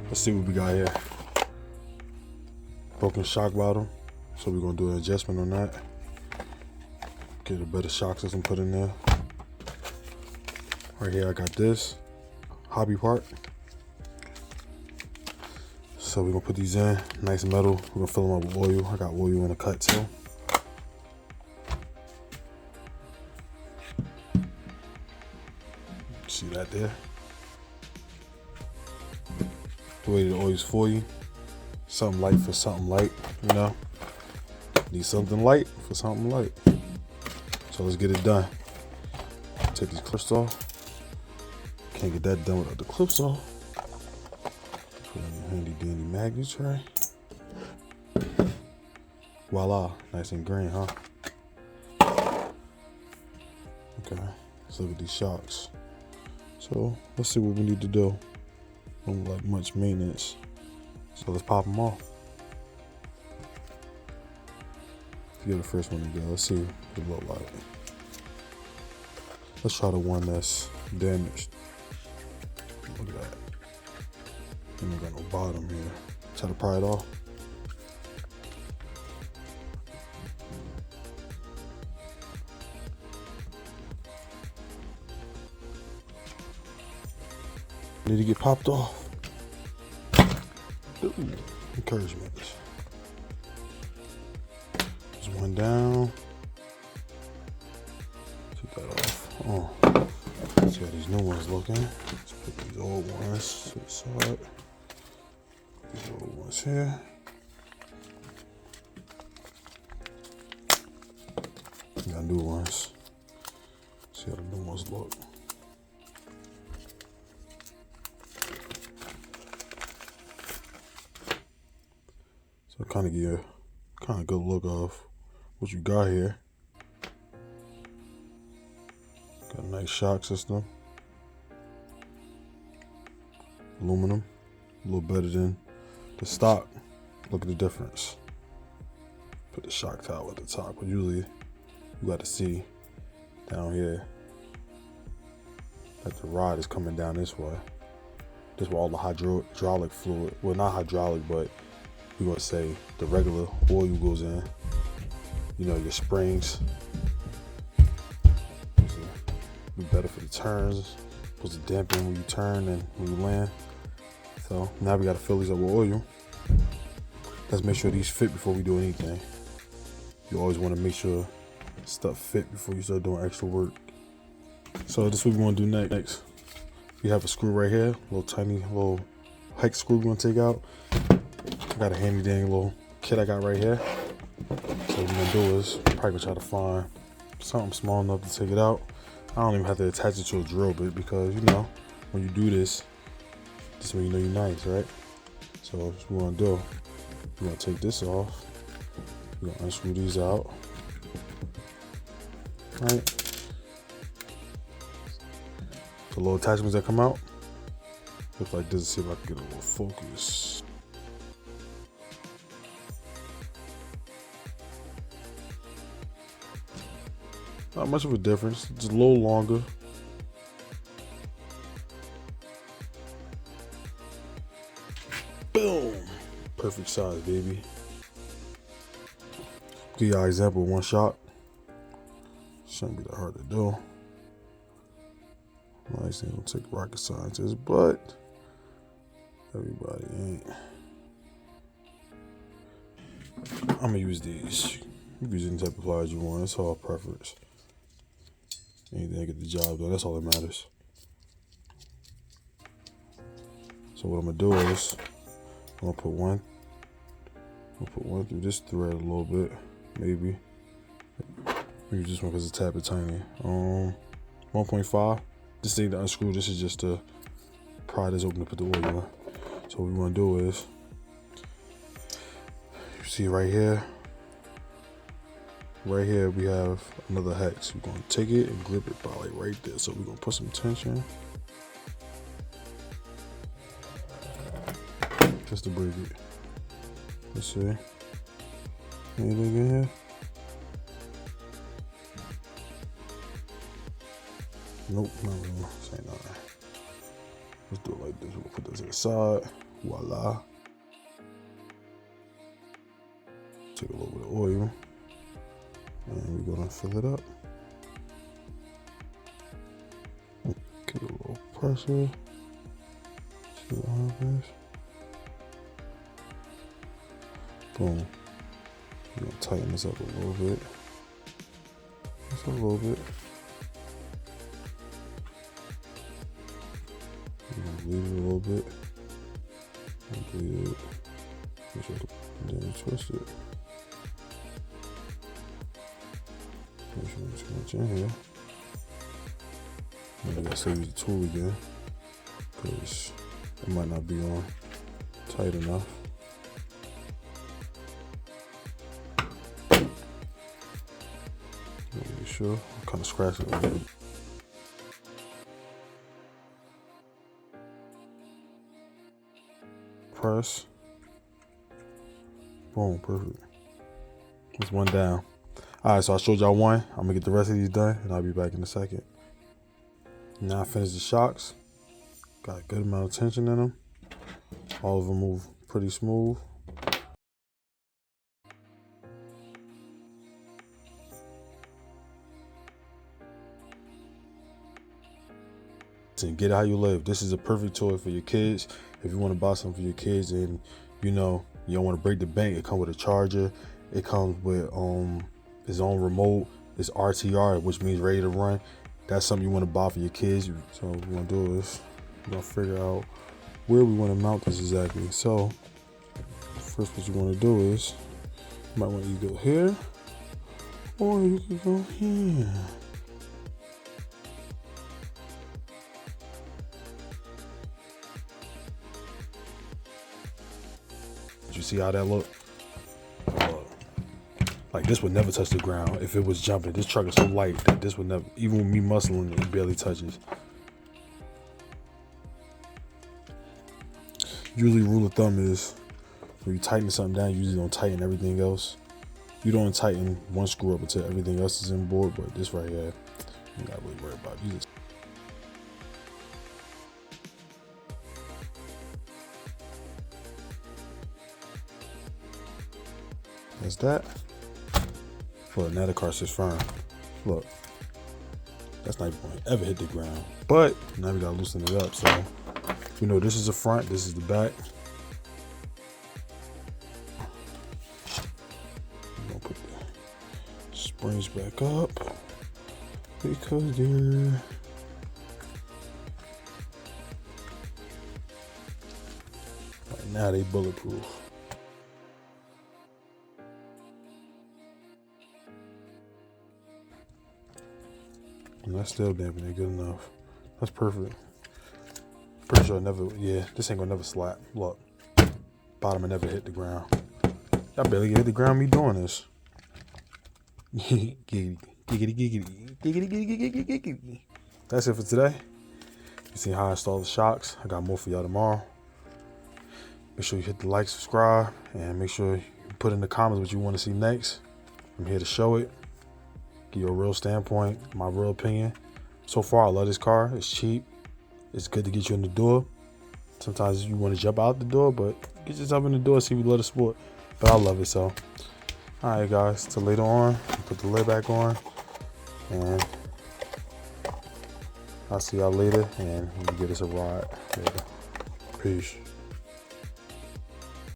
Let's see what we got here. Broken shock bottom. So we're gonna do an adjustment on that. Get a better shock system put in there. Right here I got this hobby part. So we're gonna put these in, nice metal. We're gonna fill them up with oil. I got oil in a cut too. See that there? The way the oil's for you. Something light for something light, you know? Need something light for something light. So let's get it done. Take these clips off. Can't get that done without the clips off. Put in your handy dandy magnet tray. Voila, nice and green, huh? Okay, let's look at these shocks. So let's see what we need to do. Don't like much maintenance. So let's pop them off. Get the first one to go. Let's see what it look like. Let's try the one that's damaged. Look at that. Ain't got no bottom here. Try to pry it off. Need to get popped off. Ooh, encouragement. There's one down. Take that off. Oh, let's see how these new ones looking. Let's put these old ones to the side. These old ones here. We got new ones. See how the new ones look. So kind of give you a kind of good look of what you got here. Got a nice shock system. Aluminum, a little better than the stock. Look at the difference. Put the shock towel at the top, but usually you got to see down here that the rod is coming down this way. This is where all the hydraulic fluid, well not hydraulic, but we're gonna say the regular oil goes in. You know, your springs. Be better for the turns. Supposed to dampen when you turn and when you land. So now we gotta fill these up with oil. Let's make sure these fit before we do anything. You always wanna make sure stuff fit before you start doing extra work. So this is what we wanna do next. We have a screw right here, little tiny little hex screw we're gonna take out. I got a handy dandy little kit I got right here. So what we're gonna do is probably gonna try to find something small enough to take it out. I don't even have to attach it to a drill bit because you know when you do this is when you know you're nice, right? So what we're gonna do, we're gonna take this off. We're gonna unscrew these out. Right. The little attachments that come out look like this. See if I can get a little focus. Not much of a difference, just a little longer. Boom! Perfect size, baby. Give you an example of one shot. Shouldn't be that hard to do. Nice thing, don't take rocket scientists, but everybody ain't. I'm gonna use these. You can use any type of pliers you want, it's all preference. Anything to get the job done, that's all that matters. So what I'm gonna do is I'm gonna put one through this thread a little bit, maybe this one because it's a tad bit tiny. 1.5. This ain't to unscrew, this is just to pry this open to put the oil in. So what we wanna do is, you see right here we have another hex. We're gonna take it and grip it by like right there. So we're gonna put some tension just to break it. Let's see. Anything in here? Nope, not really. This ain't nothing. Let's do it like this. We'll put this to the side. Voila. Take a little bit of oil. And we're gonna fill it up. Get a little pressure. See what happens. Boom. We're gonna tighten this up a little bit. Just a little bit. We're gonna bleed it a little bit. Bleed it. Make sure to then twist it. Make sure there's too much in here. And I gotta still use the tool again because it might not be on tight enough. Make sure. I'm kind of scratch it a little bit. Press. Boom, perfect. That's one down. All right, so I showed y'all one. I'm gonna get the rest of these done and I'll be back in a second. Now I finished the shocks. Got a good amount of tension in them. All of them move pretty smooth. And get it how you live. This is a perfect toy for your kids. If you want to buy something for your kids and you know you don't want to break the bank, it comes with a charger. It comes with its own remote. It's RTR, which means ready to run. That's something you want to buy for your kids. So what we're gonna do is we're gonna figure out where we want to mount this exactly. So first, what you want to do is you might want to go here, or you could go here. You see how that look? Like this would never touch the ground if it was jumping. This truck is so light that this would never, even with me muscling it, it barely touches. Usually rule of thumb is when you tighten something down, you usually don't tighten everything else. You don't tighten one screw up until everything else is in board, but this right here, you gotta really worry about. You just that's that. Look, now the car sits firm. Look, that's not even going to ever hit the ground. But now we gotta loosen it up. So you know this is the front, this is the back. I'm gonna put the springs back up because they're right now they bulletproof. And that's still damping it good enough. That's perfect. Pretty sure I never, yeah, this ain't gonna never slap. Look, bottom will never hit the ground. I barely hit the ground me doing this. Giggity, giggity, giggity, giggity, giggity, giggity, giggity. That's it for today. You see how I install the shocks. I got more for y'all tomorrow. Make sure you hit the like, subscribe, and make sure you put in the comments what you want to see next. I'm here to show it. Give you a real standpoint, my real opinion. So far, I love this car. It's cheap. It's good to get you in the door. Sometimes you want to jump out the door, but get yourself in the door, see if you love the sport. But I love it, so. All right, guys, till later on. Put the lid back on. And I'll see y'all later, and we'll give this a ride later. Peace.